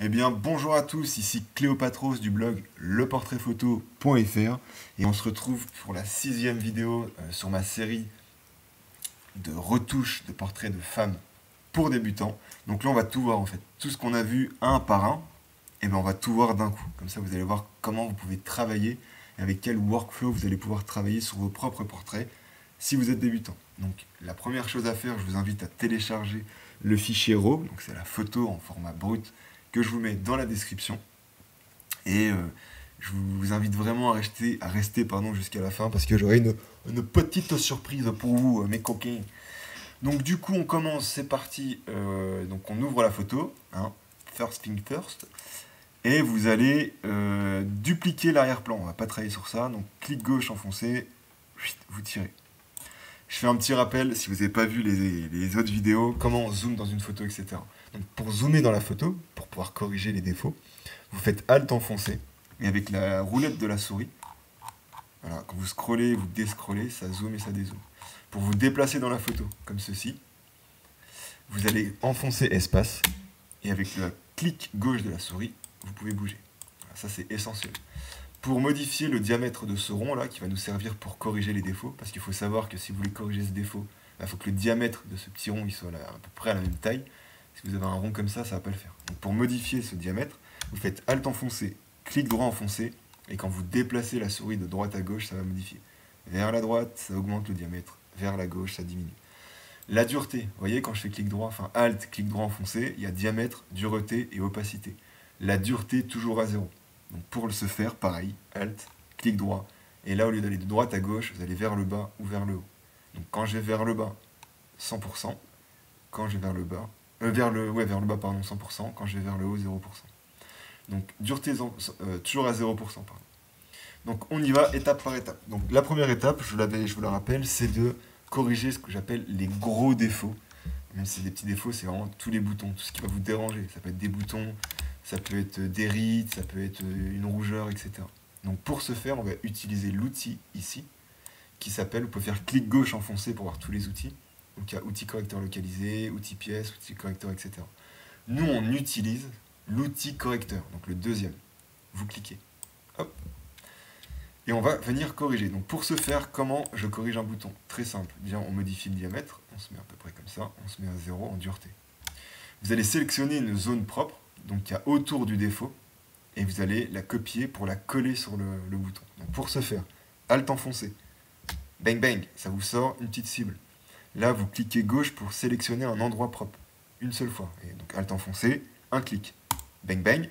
Eh bien, bonjour à tous, ici Cléopatros du blog leportraitphoto.fr et on se retrouve pour la 6e vidéo sur ma série de retouches de portraits de femmes pour débutants. Donc là, on va tout voir en fait. Tout ce qu'on a vu un par un, et bien on va tout voir d'un coup. Comme ça, vous allez voir comment vous pouvez travailler et avec quel workflow vous allez pouvoir travailler sur vos propres portraits si vous êtes débutant. Donc la première chose à faire, je vous invite à télécharger le fichier RAW, donc c'est la photo en format brut que je vous mets dans la description. Et je vous invite vraiment à rester jusqu'à la fin parce que j'aurai une petite surprise pour vous, mes coquins. Donc du coup, on commence, c'est parti. Donc on ouvre la photo, hein, first thing first. Et vous allez dupliquer l'arrière-plan. On va pas travailler sur ça. Donc clic gauche enfoncé, vous tirez. Je fais un petit rappel, si vous n'avez pas vu les autres vidéos, comment on zoome dans une photo, etc. Donc pour zoomer dans la photo, pour pouvoir corriger les défauts, vous faites Alt enfoncé, et avec la roulette de la souris, voilà, quand vous scrollez, vous déscrollez, ça zoome et ça dézoome. Pour vous déplacer dans la photo, comme ceci, vous allez enfoncer espace, et avec le clic gauche de la souris, vous pouvez bouger. Voilà, ça c'est essentiel. Pour modifier le diamètre de ce rond là, qui va nous servir pour corriger les défauts, parce qu'il faut savoir que si vous voulez corriger ce défaut, il faut que le diamètre de ce petit rond il soit à peu près à la même taille. Si vous avez un rond comme ça ne va pas le faire. Donc pour modifier ce diamètre, vous faites Alt enfoncé, clic droit enfoncé, et quand vous déplacez la souris de droite à gauche, ça va modifier. Vers la droite, ça augmente le diamètre, vers la gauche, ça diminue. La dureté, vous voyez quand je fais clic droit, enfin Alt, clic droit enfoncé, il y a diamètre, dureté et opacité. La dureté toujours à 0. Donc pour ce faire, pareil, Alt, clic droit. Et là, au lieu d'aller de droite à gauche, vous allez vers le bas ou vers le haut. Donc quand je vais vers le bas, 100%. Quand je vais vers le bas, vers le bas, pardon, 100%. Quand je vais vers le haut, 0%. Donc dureté toujours à 0%, pardon. Donc on y va étape par étape. Donc la première étape, je vous la rappelle, c'est de corriger ce que j'appelle les gros défauts. Même si c'est des petits défauts, c'est vraiment tous les boutons, tout ce qui va vous déranger. Ça peut être des boutons, ça peut être des rides, ça peut être une rougeur, etc. Donc pour ce faire, on va utiliser l'outil ici, qui s'appelle, vous pouvez faire clic gauche enfoncé pour voir tous les outils. Donc il y a outil correcteur localisé, outil pièce, outil correcteur, etc. Nous, on utilise l'outil correcteur, donc le deuxième. Vous cliquez. Hop. Et on va venir corriger. Donc pour ce faire, comment je corrige un bouton? Très simple. Déjà, on modifie le diamètre. On se met à peu près comme ça. On se met à 0 en dureté. Vous allez sélectionner une zone propre, donc il y a autour du défaut, et vous allez la copier pour la coller sur le bouton. Donc pour ce faire, Alt enfoncé. Bang bang, ça vous sort une petite cible. Là, vous cliquez gauche pour sélectionner un endroit propre. Une seule fois. Et donc Alt enfoncé, un clic. Bang bang.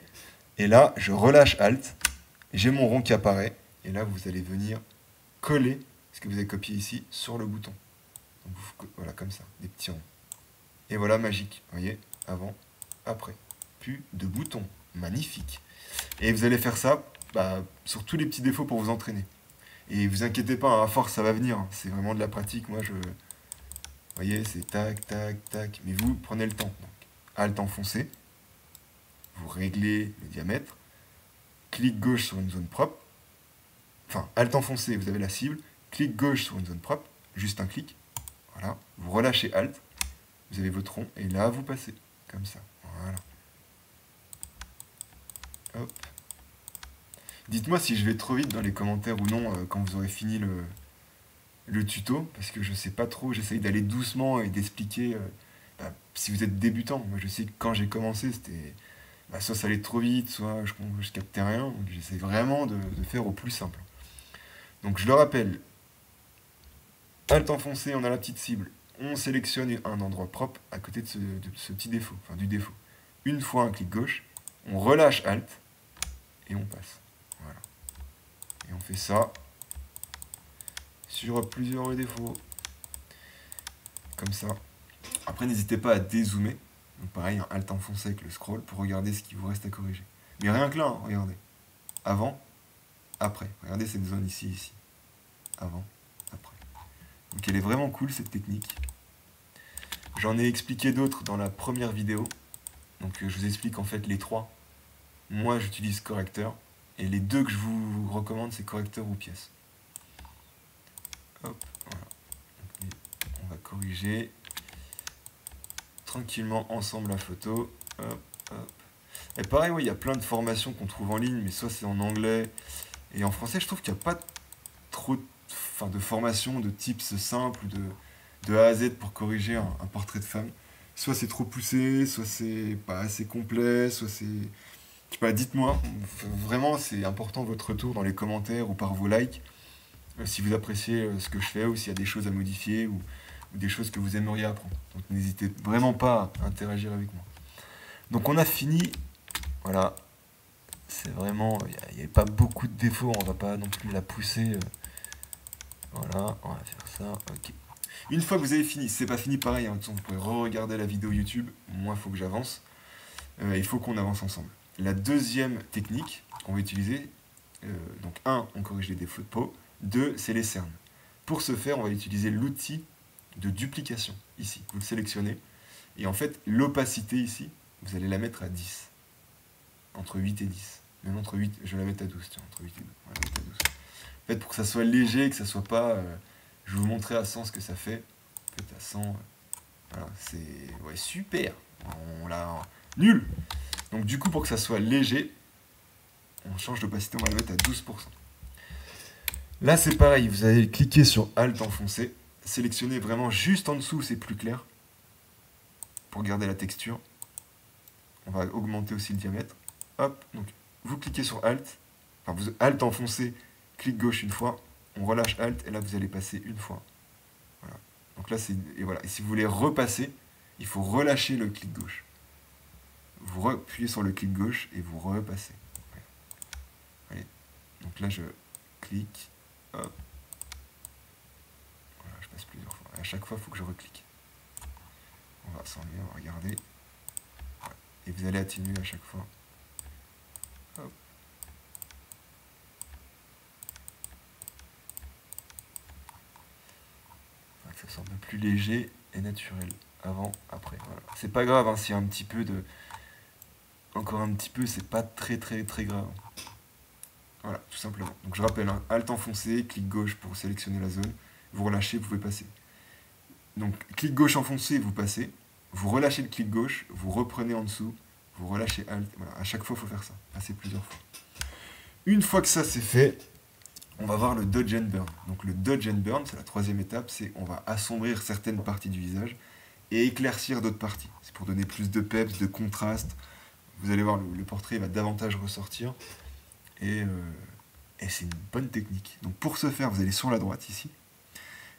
Et là, je relâche Alt. J'ai mon rond qui apparaît. Et là, vous allez venir coller ce que vous avez copié ici sur le bouton. Donc, voilà, comme ça, des petits ronds. Et voilà, magique. Vous voyez, avant, après. Plus de boutons. Magnifique. Et vous allez faire ça sur tous les petits défauts pour vous entraîner. Et vous inquiétez pas, à force, ça va venir. C'est vraiment de la pratique. Moi, vous voyez, c'est tac, tac, tac. Mais vous, prenez le temps. Donc, Alt enfoncé. Vous réglez le diamètre. Clic gauche sur une zone propre. Enfin, Alt enfoncé, vous avez la cible. Clic gauche sur une zone propre. Juste un clic. Voilà. Vous relâchez Alt. Vous avez votre rond. Et là, vous passez. Comme ça. Voilà. Hop. Dites-moi si je vais trop vite dans les commentaires ou non quand vous aurez fini le tuto, parce que je sais pas trop, j'essaye d'aller doucement et d'expliquer si vous êtes débutant. Moi je sais que quand j'ai commencé, c'était soit ça allait trop vite, soit je captais rien, donc j'essaie vraiment de faire au plus simple. Donc je le rappelle, Alt enfoncé, on a la petite cible, on sélectionne un endroit propre à côté de ce petit défaut, enfin du défaut. Une fois un clic gauche, on relâche Alt et on passe. Voilà. Et on fait ça sur plusieurs défauts. Comme ça. Après, n'hésitez pas à dézoomer. Donc pareil, un Alt enfoncé avec le scroll pour regarder ce qui vous reste à corriger. Mais rien que là, hein, regardez. Avant, après. Regardez cette zone ici, ici. Avant, après. Donc elle est vraiment cool cette technique. J'en ai expliqué d'autres dans la première vidéo. Donc je vous explique en fait les trois. Moi, j'utilise correcteur. Et les deux que je vous recommande, c'est correcteur ou pièce. Hop, voilà. Donc, on va corriger tranquillement ensemble la photo. Hop, hop. Et pareil, ouais, il y a plein de formations qu'on trouve en ligne, mais soit c'est en anglais, et en français, je trouve qu'il n'y a pas trop de formations, de tips simples, de A à Z pour corriger un portrait de femme. Soit c'est trop poussé, soit c'est pas assez complet, soit c'est... Je sais pas, dites-moi, vraiment c'est important votre retour dans les commentaires ou par vos likes, si vous appréciez ce que je fais ou s'il y a des choses à modifier ou des choses que vous aimeriez apprendre. Donc n'hésitez vraiment pas à interagir avec moi. Donc on a fini, voilà, c'est vraiment, il n'y a pas beaucoup de défauts, on va pas non plus la pousser. Voilà, on va faire ça, ok. Une fois que vous avez fini, c'est pas fini pareil, hein, vous pouvez re-regarder la vidéo YouTube, moi il faut que j'avance, il faut qu'on avance ensemble. La deuxième technique qu'on va utiliser, donc un, on corrige les défauts de peau, deux, c'est les cernes. Pour ce faire, on va utiliser l'outil de duplication, ici. Vous le sélectionnez, et en fait, l'opacité ici, vous allez la mettre à 10. Entre 8 et 10. Même entre 8, je vais la mettre à 12, tiens, entre 8 et 12. On va la mettre à 12. En fait, pour que ça soit léger, que ça soit pas... je vais vous montrer à 100 ce que ça fait. En fait, à 100, voilà, c'est... Ouais, super. On l'a... Nul. Donc du coup, pour que ça soit léger, on change d'opacité, on va la mettre à 12%. Là, c'est pareil, vous allez cliquer sur Alt enfoncé, sélectionner vraiment juste en dessous, c'est plus clair, pour garder la texture. On va augmenter aussi le diamètre. Hop, donc vous cliquez sur Alt, enfin vous Alt enfoncé, clic gauche une fois, on relâche Alt, et là vous allez passer une fois. Voilà. Donc là, c'est... Et voilà. Et si vous voulez repasser, il faut relâcher le clic gauche. Vous appuyez sur le clic gauche et vous repassez. Allez. Donc là, je clique. Hop. Voilà, je passe plusieurs fois. Et à chaque fois, il faut que je reclique. On va s'enlever, on va regarder. Voilà. Et vous allez atténuer à chaque fois. Hop. Enfin, que ça soit un peu plus léger et naturel. Avant, après. Voilà. C'est pas grave, hein, s'il y a un petit peu de... Encore un petit peu, c'est pas très grave. Voilà, tout simplement. Donc je rappelle, hein, Alt enfoncé, clic gauche pour sélectionner la zone. Vous relâchez, vous pouvez passer. Donc clic gauche enfoncé, vous passez. Vous relâchez le clic gauche, vous reprenez en dessous, vous relâchez Alt. Voilà, à chaque fois, il faut faire ça. Passer plusieurs fois. Une fois que ça c'est fait, on va voir le Dodge and Burn. Donc le Dodge and Burn, c'est la troisième étape, c'est on va assombrir certaines parties du visage et éclaircir d'autres parties. C'est pour donner plus de peps, de contraste. Vous allez voir, le portrait va davantage ressortir. Et c'est une bonne technique. Donc pour ce faire, vous allez sur la droite ici.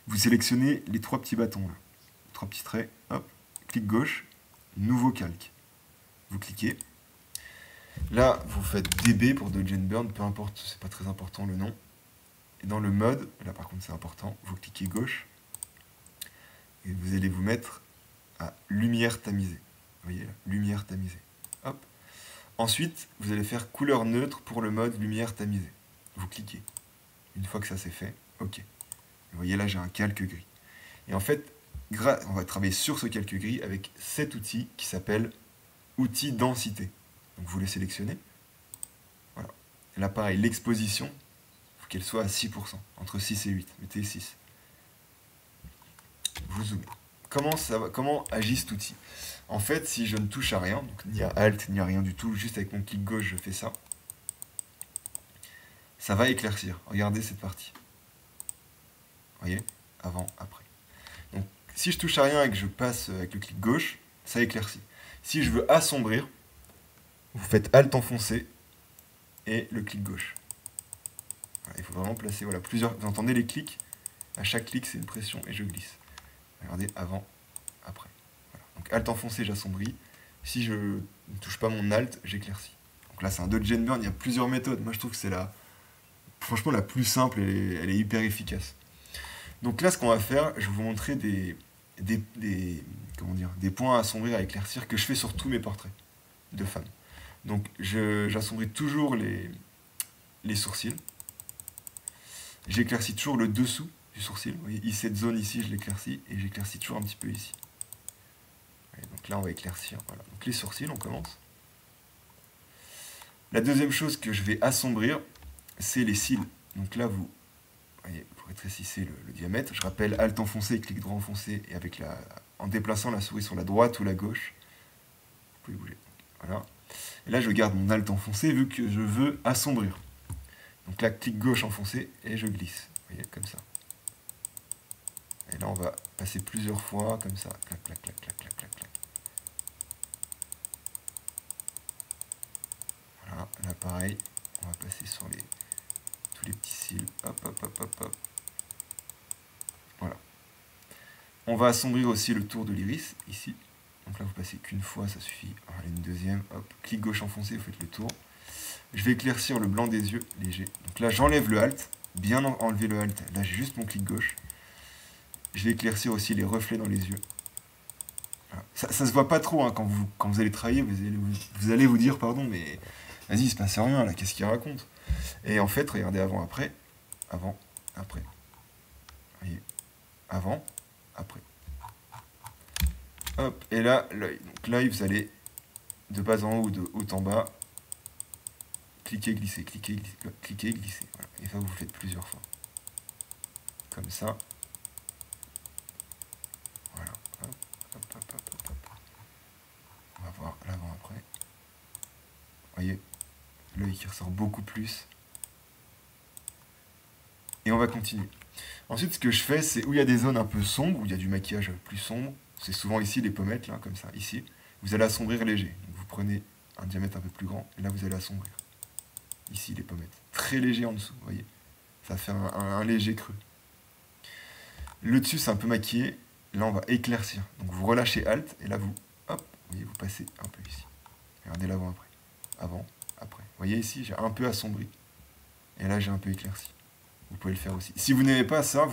Vous sélectionnez les trois petits bâtons là. Trois petits traits. Hop. Clic gauche. Nouveau calque. Vous cliquez. Là, vous faites DB pour Dodge and Burn. Peu importe, c'est pas très important le nom. Et dans le mode, là par contre c'est important, vous cliquez gauche. Et vous allez vous mettre à lumière tamisée. Vous voyez là, lumière tamisée. Hop. Ensuite, vous allez faire couleur neutre pour le mode lumière tamisée. Vous cliquez. Une fois que ça c'est fait, OK. Vous voyez là, j'ai un calque gris. Et en fait, on va travailler sur ce calque gris avec cet outil qui s'appelle outil densité. Donc vous le sélectionnez. Voilà. Et là, pareil, l'exposition, il faut qu'elle soit à 6%, entre 6 et 8. Mettez 6. Vous zoomez. Comment agit cet outil? En fait, si je ne touche à rien, donc ni à Alt, ni à rien du tout, juste avec mon clic gauche, je fais ça, ça va éclaircir. Regardez cette partie. Vous voyez? Avant, après. Donc, si je touche à rien et que je passe avec le clic gauche, ça éclaircit. Si je veux assombrir, vous faites Alt enfoncé et le clic gauche. Voilà, il faut vraiment placer plusieurs... Vous entendez les clics? À chaque clic, c'est une pression et je glisse. Regardez, avant, après. Voilà. Donc Alt enfoncé, j'assombris. Si je ne touche pas mon Alt, j'éclaircis. Donc là, c'est un Dodge and Burn, il y a plusieurs méthodes. Moi, je trouve que c'est franchement la plus simple et elle est hyper efficace. Donc là, ce qu'on va faire, je vais vous montrer des points à assombrir, à éclaircir, que je fais sur tous mes portraits de femmes. Donc j'assombris toujours les sourcils. J'éclaircis toujours le dessous du sourcil. Vous voyez, cette zone ici, je l'éclaircis, et j'éclaircis toujours un petit peu ici. Et donc là, on va éclaircir. Voilà. Donc les sourcils, on commence. La deuxième chose que je vais assombrir, c'est les cils. Donc là, vous voyez, vous rétrécissez le diamètre. Je rappelle, Alt enfoncé, clic droit enfoncé, et en déplaçant la souris sur la droite ou la gauche, vous pouvez bouger. Voilà. Et là, je garde mon Alt enfoncé vu que je veux assombrir. Donc là, clic gauche enfoncé et je glisse. Vous voyez, comme ça. Et là, on va passer plusieurs fois, comme ça. Clac, clac, clac, clac, clac, clac, clac. Voilà, là, pareil. On va passer sur tous les petits cils. Hop, hop, hop, hop, hop. Voilà. On va assombrir aussi le tour de l'iris, ici. Donc là, vous passez qu'une fois, ça suffit. Allez, une deuxième. Hop, clic gauche enfoncé, vous faites le tour. Je vais éclaircir le blanc des yeux, léger. Donc là, j'enlève le Alt. Bien enlever le Alt. Là, j'ai juste mon clic gauche. Je vais éclaircir aussi les reflets dans les yeux. Voilà. Ça se voit pas trop hein, quand vous allez travailler, vous allez vous dire, pardon, mais vas-y, il se passe rien là, qu'est-ce qu'il raconte? Et en fait, regardez avant, après, après. Vous voyez, avant, après. Hop, et là, l'œil. Donc l'œil, vous allez de bas en haut ou de haut en bas, cliquer, glisser, cliquer, glisser. Voilà. Et ça, vous faites plusieurs fois. Comme ça. Voilà. Hop, hop, hop, hop, hop, hop. On va voir l'avant-après. Vous voyez, l'œil qui ressort beaucoup plus. Et on va continuer. Ensuite, ce que je fais, c'est où il y a des zones un peu sombres, où il y a du maquillage plus sombre, c'est souvent ici les pommettes, là, comme ça, ici. Vous allez assombrir léger. Donc vous prenez un diamètre un peu plus grand, et là vous allez assombrir. Ici, les pommettes. Très léger en dessous, vous voyez. Ça fait un léger creux. Le dessus, c'est un peu maquillé. Là, on va éclaircir. Donc vous relâchez Alt, et là, vous, hop, vous voyez, vous passez un peu ici. Regardez l'avant-après. Avant, après. Vous voyez ici, j'ai un peu assombri. Et là, j'ai un peu éclairci. Vous pouvez le faire aussi. Si vous n'aimez pas ça,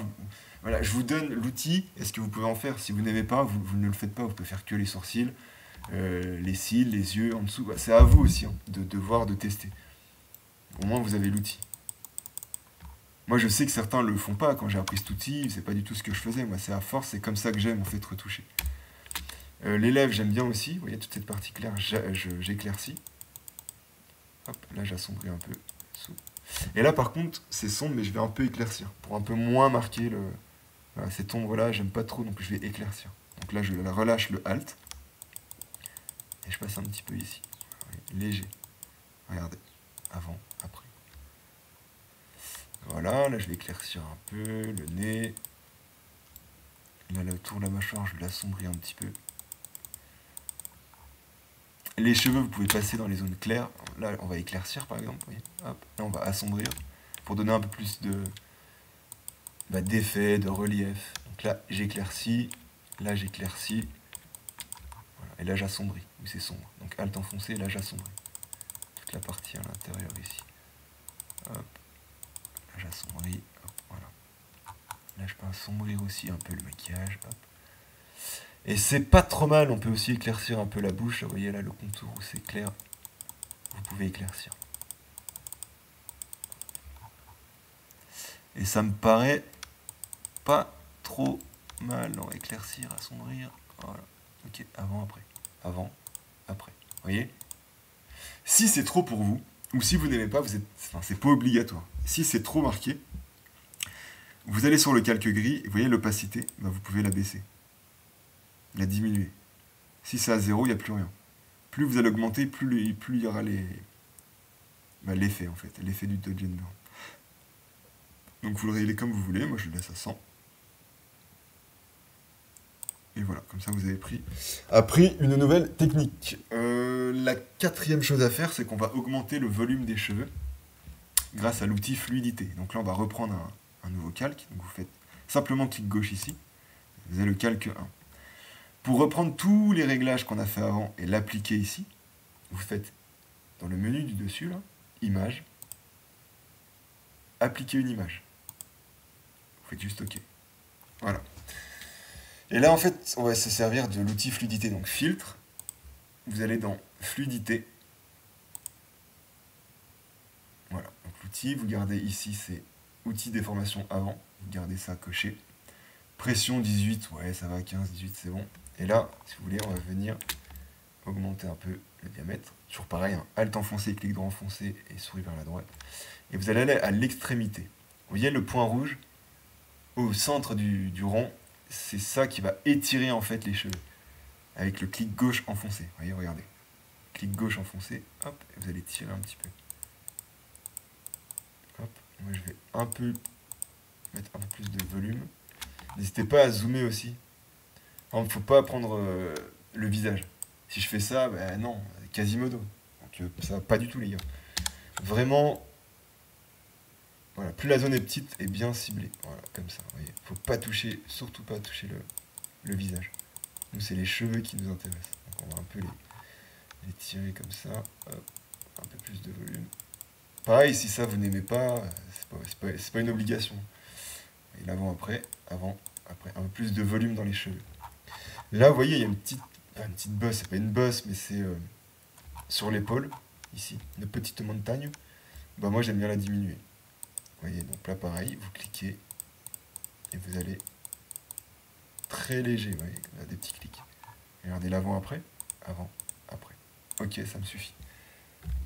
voilà, je vous donne l'outil et ce que vous pouvez en faire. Si vous n'aimez pas, vous ne le faites pas. Vous pouvez faire que les sourcils, les cils, les yeux en dessous. C'est à vous aussi hein, de voir, de tester. Au moins, vous avez l'outil. Moi, je sais que certains ne le font pas. Quand j'ai appris cet outil, c'est pas du tout ce que je faisais. Moi, c'est à force. C'est comme ça que j'aime en fait retoucher. Les lèvres, j'aime bien aussi. Vous voyez, toute cette partie claire, j'éclaircis. Hop, là, j'assombris un peu. Et là, par contre, c'est sombre, mais je vais un peu éclaircir. Pour un peu moins marquer voilà, cette ombre-là, j'aime pas trop, donc je vais éclaircir. Donc là, je relâche le Alt. Et je passe un petit peu ici. Léger. Regardez. Avant, après. Voilà, là, je vais éclaircir un peu le nez. Là, autour de la mâchoire, je vais l'assombrir un petit peu. Les cheveux, vous pouvez passer dans les zones claires. Là, on va éclaircir, par exemple. Vous voyez. Hop. Là, on va assombrir pour donner un peu plus d'effet, de relief. Donc là, j'éclaircis. Là, j'éclaircis. Voilà. Et là, j'assombris. Oui, c'est sombre. Donc, Alt enfoncé, là, j'assombris. Toute la partie à l'intérieur ici. Hop. Là, j'assombris. Hop. Voilà. Là, je peux assombrir aussi un peu le maquillage. Hop. Et c'est pas trop mal, on peut aussi éclaircir un peu la bouche. Vous voyez là le contour où c'est clair. Vous pouvez éclaircir. Et ça me paraît pas trop mal. On va éclaircir, assombrir. Voilà. Ok, avant, après. Avant, après. Vous voyez? Si c'est trop pour vous, ou si vous n'aimez pas, c'est pas obligatoire. Si c'est trop marqué, vous allez sur le calque gris, et vous voyez l'opacité, vous pouvez la baisser. La diminuer. Si c'est à 0, il n'y a plus rien. Plus vous allez augmenter, plus il y aura l'effet en fait, l'effet du dodge and burn. Donc vous le réglez comme vous voulez, moi je le laisse à 100. Et voilà, comme ça vous avez appris une nouvelle technique. La quatrième chose à faire, c'est qu'on va augmenter le volume des cheveux grâce à l'outil fluidité. Donc là on va reprendre un nouveau calque. Donc vous faites simplement clic gauche ici, vous avez le calque 1. Pour reprendre tous les réglages qu'on a fait avant et l'appliquer ici, vous faites dans le menu du dessus, là, image, appliquer une image. Vous faites juste OK. Voilà. Et là, en fait, on va se servir de l'outil fluidité, donc filtre. Vous allez dans fluidité. Voilà. Donc l'outil, vous gardez ici, c'est outil déformation avant. Vous gardez ça coché. Pression 18, ouais, ça va, 15, 18, c'est bon. Et là, si vous voulez, on va venir augmenter un peu le diamètre. Toujours pareil, hein, Alt enfoncé, clic droit enfoncé et souris vers la droite. Et vous allez aller à l'extrémité. Vous voyez le point rouge au centre du rond, c'est ça qui va étirer en fait les cheveux. Avec le clic gauche enfoncé. Vous voyez, regardez. clic gauche enfoncé, hop, et vous allez tirer un petit peu. Hop, moi je vais un peu mettre un peu plus de volume. N'hésitez pas à zoomer aussi. Il ne faut pas prendre le visage. Si je fais ça, ben non, Quasimodo. Donc ça va pas du tout les gars. Vraiment, voilà, plus la zone est petite et bien ciblée. Voilà, comme ça. Vous voyez. Faut pas toucher, surtout pas toucher le visage. Nous, c'est les cheveux qui nous intéressent. Donc on va un peu les tirer comme ça. Hop, un peu plus de volume. Pareil, si ça vous n'aimez pas, c'est pas une obligation. Et l'avant après, avant, après, un peu plus de volume dans les cheveux. Là, vous voyez, il y a une petite bosse, c'est pas une bosse, mais c'est sur l'épaule, ici, une petite montagne. Bah moi, j'aime bien la diminuer. Vous voyez, donc là, pareil, vous cliquez et vous allez très léger, vous voyez, là, des petits clics. Regardez l'avant après, avant, après. Ok, ça me suffit.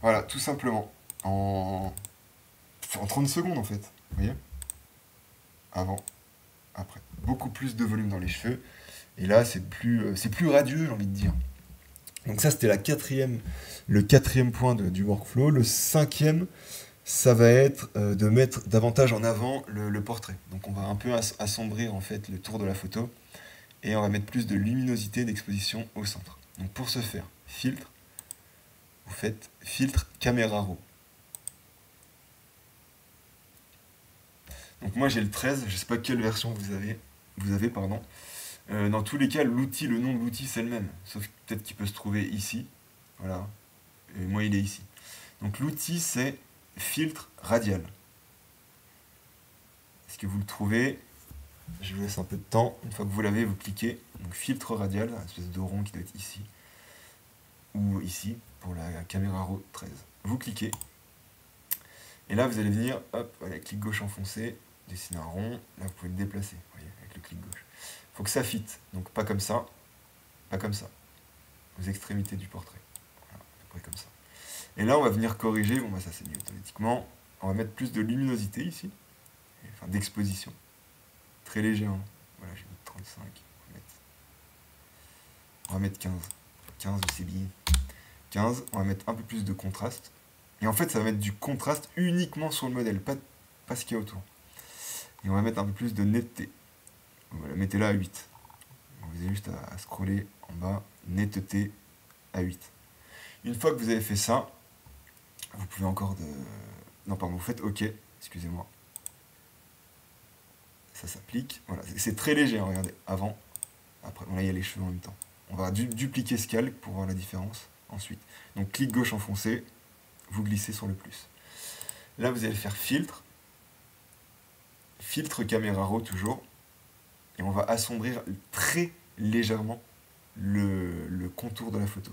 Voilà, tout simplement. En 30 secondes, en fait. Vous voyez, avant, après. Beaucoup plus de volume dans les cheveux. Et là, c'est plus radieux, j'ai envie de dire. Donc ça, c'était le quatrième point du workflow. Le cinquième, ça va être de mettre davantage en avant le portrait. Donc on va un peu assombrir en fait le tour de la photo et on va mettre plus de luminosité d'exposition au centre. Donc pour ce faire, filtre, vous faites filtre caméra raw. Donc moi j'ai le 13, je sais pas quelle version vous avez pardon. Dans tous les cas, le nom de l'outil c'est le même, sauf peut-être qu'il peut se trouver ici. Voilà. Et moi il est ici. Donc l'outil c'est filtre radial. Est-ce que vous le trouvez? Je vous laisse un peu de temps. Une fois que vous l'avez, vous cliquez. Donc filtre radial, une espèce de rond qui doit être ici. Ou ici, pour la caméra RAW 13. Vous cliquez. Et là, vous allez venir, hop, voilà, clic gauche enfoncé, dessiner un rond. Là, vous pouvez le déplacer, vous voyez, avec le clic gauche. Il faut que ça fitte. Donc pas comme ça, pas comme ça. Aux extrémités du portrait. Voilà, à peu près comme ça. Et là, on va venir corriger. Bon, bah ça c'est mis automatiquement. On va mettre plus de luminosité ici. Enfin, d'exposition. Très léger, hein. Voilà, j'ai mis 35. On va mettre 15. 15, c'est bien. 15, on va mettre un peu plus de contraste. Et en fait, ça va mettre du contraste uniquement sur le modèle, pas ce qu'il y a autour. Et on va mettre un peu plus de netteté. Voilà, mettez-la à 8. Vous avez juste à scroller en bas, netteté à 8. Une fois que vous avez fait ça, vous pouvez encore de... Non, pardon, vous faites OK, excusez-moi. Ça s'applique. Voilà, c'est très léger, hein, regardez. Avant, après, bon, là, il y a les cheveux en même temps. On va dupliquer ce calque pour voir la différence ensuite. Donc, clic gauche enfoncé, vous glissez sur le plus. Là, vous allez faire filtre. Filtre caméra raw toujours. Et on va assombrir très légèrement le contour de la photo.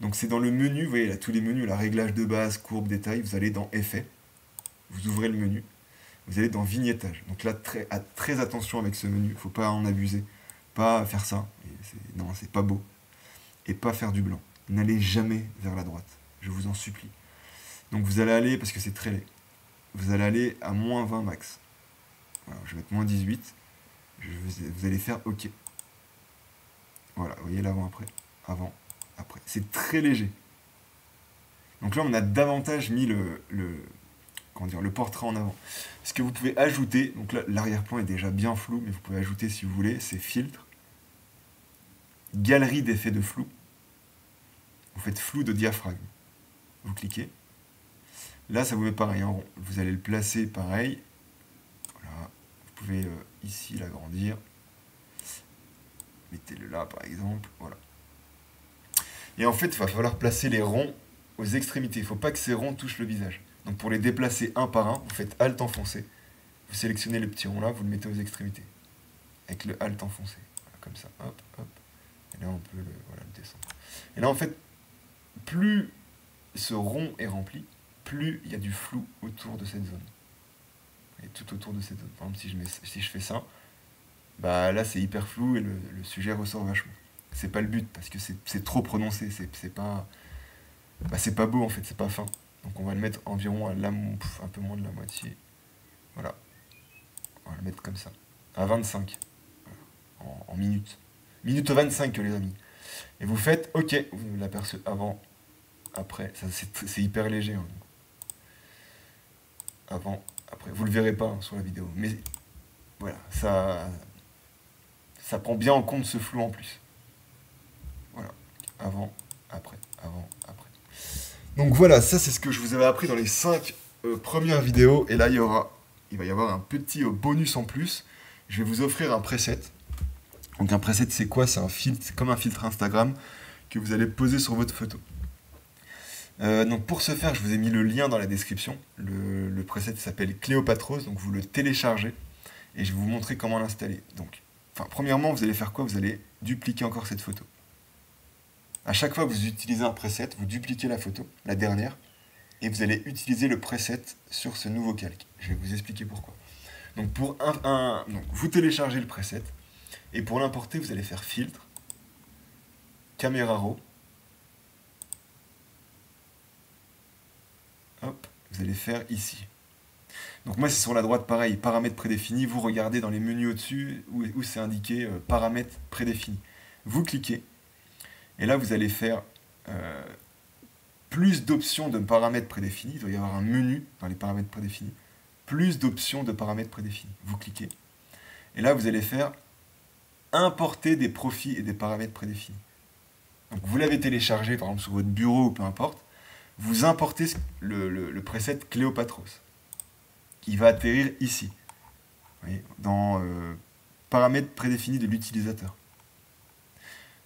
Donc, c'est dans le menu, vous voyez là, tous les menus, la réglage de base, courbe, détail, vous allez dans effet. Vous ouvrez le menu. Vous allez dans vignettage. Donc là, très attention avec ce menu. Il ne faut pas en abuser. Pas faire ça. Non, c'est pas beau. Et pas faire du blanc. N'allez jamais vers la droite. Je vous en supplie. Donc vous allez aller, parce que c'est très laid, vous allez aller à moins 20 max. Voilà, je vais mettre moins 18. Vous allez faire OK. Voilà, vous voyez l'avant après. Avant, après. C'est très léger. Donc là, on a davantage mis le portrait en avant. Ce que vous pouvez ajouter, donc là, l'arrière-plan est déjà bien flou, mais vous pouvez ajouter si vous voulez, c'est filtre, galerie d'effets de flou. Vous faites flou de diaphragme. Vous cliquez. Là, ça vous met pareil en rond. Vous allez le placer pareil. Voilà. Vous pouvez ici l'agrandir. Mettez-le là, par exemple. Voilà. Et en fait, il va falloir placer les ronds aux extrémités. Il ne faut pas que ces ronds touchent le visage. Donc pour les déplacer un par un, vous faites Alt enfoncé. Vous sélectionnez le petit rond là, vous le mettez aux extrémités. Avec le Alt enfoncé. Voilà, comme ça. Hop, hop. Et là, on peut le descendre. Et là, en fait, plus ce rond est rempli, plus il y a du flou autour de cette zone. Et tout autour de cette zone. Par exemple, si je fais ça, bah là c'est hyper flou et le sujet ressort vachement. C'est pas le but parce que c'est trop prononcé, c'est pas beau en fait, c'est pas fin. Donc on va le mettre environ à un peu moins de la moitié. Voilà. On va le mettre comme ça. À 25. En minutes. Minute 25 les amis. Et vous faites OK, vous l'apercevez avant après, ça c'est hyper léger. Hein. Avant, après, vous le verrez pas hein, sur la vidéo, mais voilà, ça prend bien en compte ce flou en plus. Voilà, avant, après, avant, après. Donc voilà, ça c'est ce que je vous avais appris dans les 5 premières vidéos, et là il va y avoir un petit bonus en plus. Je vais vous offrir un preset. Donc un preset c'est quoi? C'est un filtre, c'est comme un filtre Instagram que vous allez poser sur votre photo. Donc pour ce faire, je vous ai mis le lien dans la description. Le preset s'appelle Cléopatros, donc vous le téléchargez et je vais vous montrer comment l'installer. Donc, premièrement, vous allez faire quoi? Vous allez dupliquer encore cette photo. À chaque fois que vous utilisez un preset, vous dupliquez la photo, la dernière, et vous allez utiliser le preset sur ce nouveau calque. Je vais vous expliquer pourquoi. Donc donc vous téléchargez le preset, et pour l'importer, vous allez faire filtre, caméra raw, hop, vous allez faire ici. Donc moi c'est sur la droite pareil, paramètres prédéfinis, vous regardez dans les menus au-dessus où c'est indiqué paramètres prédéfinis. Vous cliquez, et là vous allez faire plus d'options de paramètres prédéfinis, il doit y avoir un menu dans les paramètres prédéfinis, plus d'options de paramètres prédéfinis. Vous cliquez, et là vous allez faire importer des profils et des paramètres prédéfinis. Donc vous l'avez téléchargé par exemple sur votre bureau ou peu importe, vous importez le preset Cléopatros, qui va atterrir ici, vous voyez, dans paramètres prédéfinis de l'utilisateur.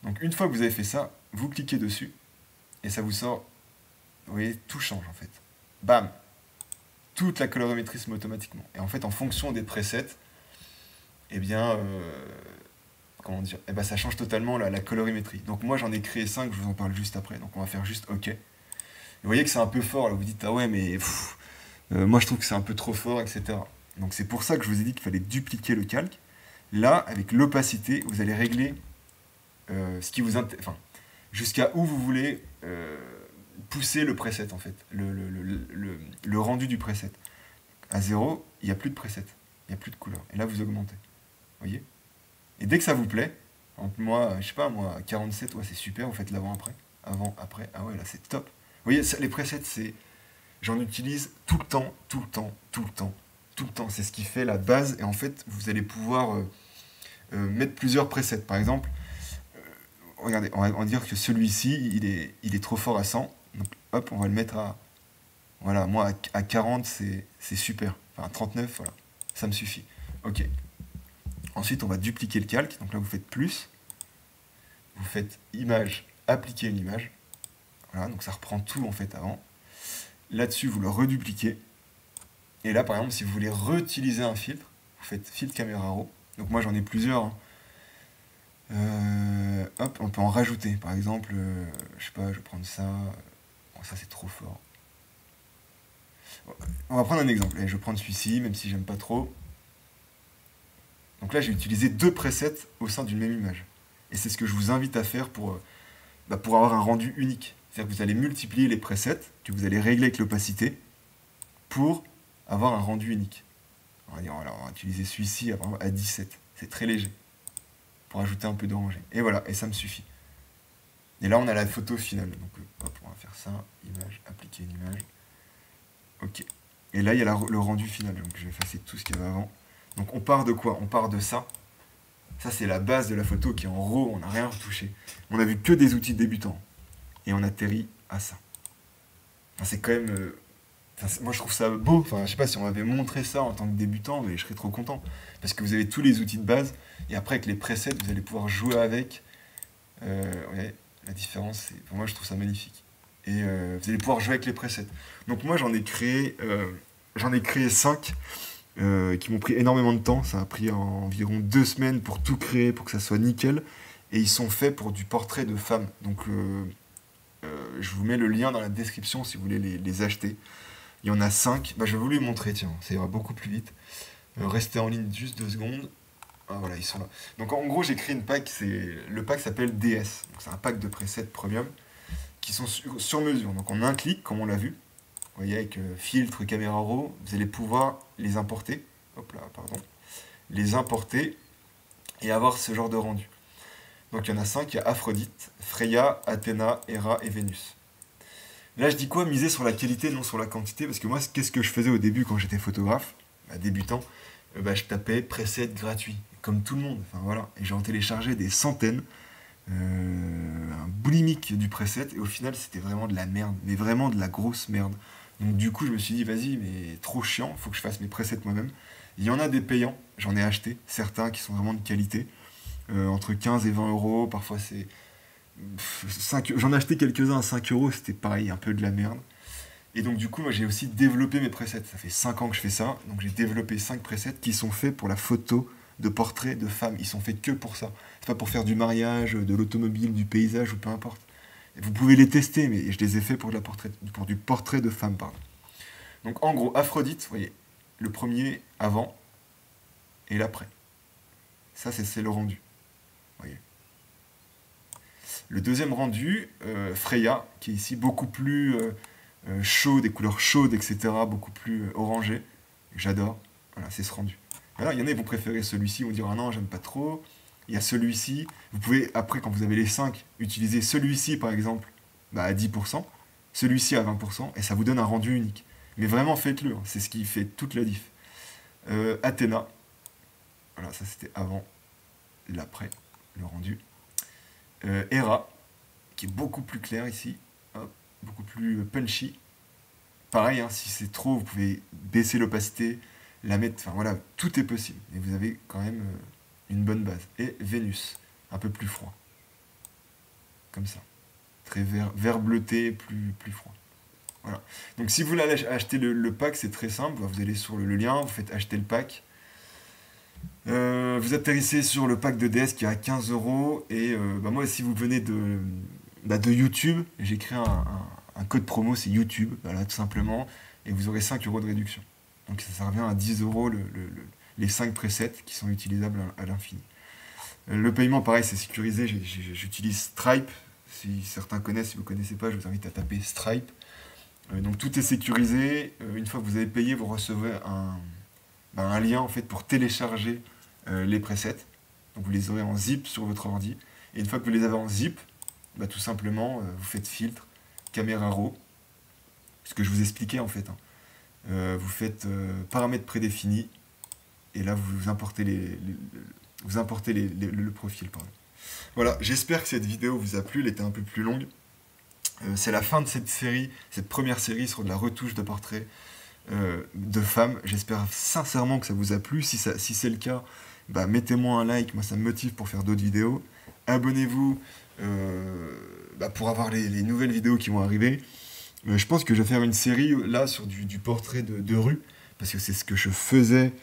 Donc une fois que vous avez fait ça, vous cliquez dessus, et ça vous sort, vous voyez, tout change en fait. Bam! Toute la colorimétrie se met automatiquement. Et en fait, en fonction des presets, eh bien, comment dire, eh ben, ça change totalement la colorimétrie. Donc moi j'en ai créé 5, je vous en parle juste après, donc on va faire juste OK. Et vous voyez que c'est un peu fort, là, vous dites, ah ouais, mais moi je trouve que c'est un peu trop fort, etc. Donc c'est pour ça que je vous ai dit qu'il fallait dupliquer le calque. Là, avec l'opacité, vous allez régler ce qui vous intéresse, enfin, jusqu'à où vous voulez pousser le preset, en fait, le rendu du preset. À 0, il n'y a plus de preset, il n'y a plus de couleur. Et là, vous augmentez. Vous voyez? Et dès que ça vous plaît, moi, je sais pas, moi, 47, ouais, c'est super, vous faites l'avant-après. Avant, après, ah ouais, là, c'est top. Vous voyez, les presets, j'en utilise tout le temps, tout le temps, tout le temps, tout le temps. C'est ce qui fait la base. Et en fait, vous allez pouvoir mettre plusieurs presets. Par exemple, regardez, on va dire que celui-ci, il est trop fort à 100. Donc, hop, on va le mettre à... Voilà, moi, à 40, c'est super. Enfin, 39, voilà, ça me suffit. OK. Ensuite, on va dupliquer le calque. Donc là, vous faites plus. Vous faites image, appliquer une image. Voilà, donc ça reprend tout, en fait, avant. Là-dessus, vous le redupliquez. Et là, par exemple, si vous voulez réutiliser un filtre, vous faites filtre caméra raw. Donc moi, j'en ai plusieurs. Hein. Hop, on peut en rajouter. Par exemple, je sais pas, je vais prendre ça. Bon, ça, c'est trop fort. On va prendre un exemple. Allez, je vais prendre celui-ci, même si j'aime pas trop. Donc là, j'ai utilisé 2 presets au sein d'une même image. Et c'est ce que je vous invite à faire pour avoir un rendu unique. C'est-à-dire que vous allez multiplier les presets, que vous allez régler avec l'opacité, pour avoir un rendu unique. On va utiliser celui-ci à 17. C'est très léger. Pour ajouter un peu d'orangé. Et voilà, et ça me suffit. Et là, on a la photo finale. Donc, hop, on va faire ça. Image, appliquer une image. OK. Et là, il y a le rendu final. Donc, je vais effacer tout ce qu'il y avait avant. Donc, on part de quoi? On part de ça. Ça, c'est la base de la photo qui est en RAW. On n'a rien retouché. On a vu que des outils débutants. Et on atterrit à ça. Enfin, c'est quand même... moi, je trouve ça beau. Enfin, je sais pas si on m'avait montré ça en tant que débutant, mais je serais trop content. Parce que vous avez tous les outils de base. Et après, avec les presets, vous allez pouvoir jouer avec. Ouais, la différence, pour moi, je trouve ça magnifique. Et vous allez pouvoir jouer avec les presets. Donc moi, j'en ai créé 5 qui m'ont pris énormément de temps. Ça a pris environ 2 semaines pour tout créer, pour que ça soit nickel. Et ils sont faits pour du portrait de femme. Donc je vous mets le lien dans la description si vous voulez les acheter. Il y en a 5. Je vais vous les montrer, tiens, ça ira beaucoup plus vite. Restez en ligne juste 2 secondes. Ah voilà, ils sont là. Donc en gros, j'ai créé une pack, le pack s'appelle DS. C'est un pack de presets premium qui sont sur mesure. Donc en un clic, comme on l'a vu, vous voyez, avec filtre, caméra raw, vous allez pouvoir les importer. Hop là, pardon. Les importer et avoir ce genre de rendu. Donc il y en a 5, il y a Aphrodite, Freya, Athéna, Héra et Vénus. Là, je dis quoi? Miser sur la qualité, non sur la quantité, parce que moi, qu'est-ce que je faisais au début quand j'étais photographe, débutant? Je tapais preset gratuit, comme tout le monde, enfin voilà, et j'en téléchargeais des centaines, un boulimique du preset, et au final, c'était vraiment de la merde, mais vraiment de la grosse merde. Donc du coup, je me suis dit, vas-y, mais trop chiant, faut que je fasse mes presets moi-même. Il y en a des payants, j'en ai acheté, certains qui sont vraiment de qualité, entre 15 et 20 euros, parfois c'est 5, j'en ai acheté quelques-uns à 5 euros, c'était pareil, un peu de la merde. Et donc du coup, moi j'ai aussi développé mes presets. Ça fait 5 ans que je fais ça, donc j'ai développé 5 presets qui sont faits pour la photo de portraits de femmes. Ils sont faits que pour ça. C'est pas pour faire du mariage, de l'automobile, du paysage ou peu importe. Et vous pouvez les tester, mais je les ai faits pour du portrait de femme, pardon. Donc en gros, Aphrodite, vous voyez, le premier avant et l'après. Ça c'est le rendu. Vous voyez. Le deuxième rendu, Freya, qui est ici beaucoup plus chaud, des couleurs chaudes, etc., beaucoup plus orangées. J'adore. Voilà, c'est ce rendu. Alors, il y en a qui vont préférer celui-ci, vont dire ah non, j'aime pas trop. Il y a celui-ci. Vous pouvez, après, quand vous avez les 5, utiliser celui-ci, par exemple, à 10%, celui-ci à 20%, et ça vous donne un rendu unique. Mais vraiment, faites-le. Hein, c'est ce qui fait toute la diff. Athéna. Voilà, ça c'était avant, l'après, le rendu. Hera, qui est beaucoup plus clair ici. Hop, beaucoup plus punchy. Pareil, hein, si c'est trop, vous pouvez baisser l'opacité, la mettre, enfin voilà, tout est possible. Et vous avez quand même une bonne base. Et Vénus, un peu plus froid. Comme ça. Très vert bleuté, plus froid. Voilà. Donc si vous voulez acheter le pack, c'est très simple. Vous allez sur le lien, vous faites acheter le pack. Vous atterrissez sur le pack de DS qui est à 15 euros. Et moi, si vous venez de YouTube, j'ai créé un code promo, c'est YouTube, voilà, tout simplement. Et vous aurez 5 euros de réduction. Donc ça revient à 10 euros les 5 presets qui sont utilisables à l'infini. Le paiement, pareil, c'est sécurisé. J'utilise Stripe. Si certains connaissent, si vous ne connaissez pas, je vous invite à taper Stripe. Donc tout est sécurisé. Une fois que vous avez payé, vous recevez un lien en fait pour télécharger les presets. Donc vous les aurez en zip sur votre ordi. Et une fois que vous les avez en zip, tout simplement, vous faites filtre, caméra RAW, ce que je vous expliquais en fait. Hein. Vous faites paramètres prédéfinis, et là vous importez le profil. Pardon. Voilà, j'espère que cette vidéo vous a plu, elle était un peu plus longue. C'est la fin de cette série, cette première série sur de la retouche de portraits de femmes. J'espère sincèrement que ça vous a plu. Si c'est le cas, mettez-moi un like, moi ça me motive pour faire d'autres vidéos. Abonnez-vous pour avoir les nouvelles vidéos qui vont arriver. Je pense que je vais faire une série là sur du portrait de rue, parce que c'est ce que je faisais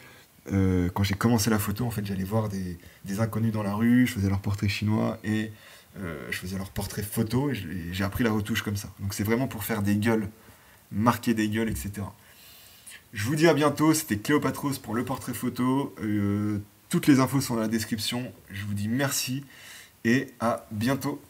quand j'ai commencé la photo. En fait, j'allais voir des inconnus dans la rue, je faisais leur portrait chinois et je faisais leur portrait photo, et j'ai appris la retouche comme ça. Donc c'est vraiment pour faire des gueules, marquer des gueules, etc. Je vous dis à bientôt, c'était Cléopatros pour le portrait photo. Toutes les infos sont dans la description. Je vous dis merci et à bientôt.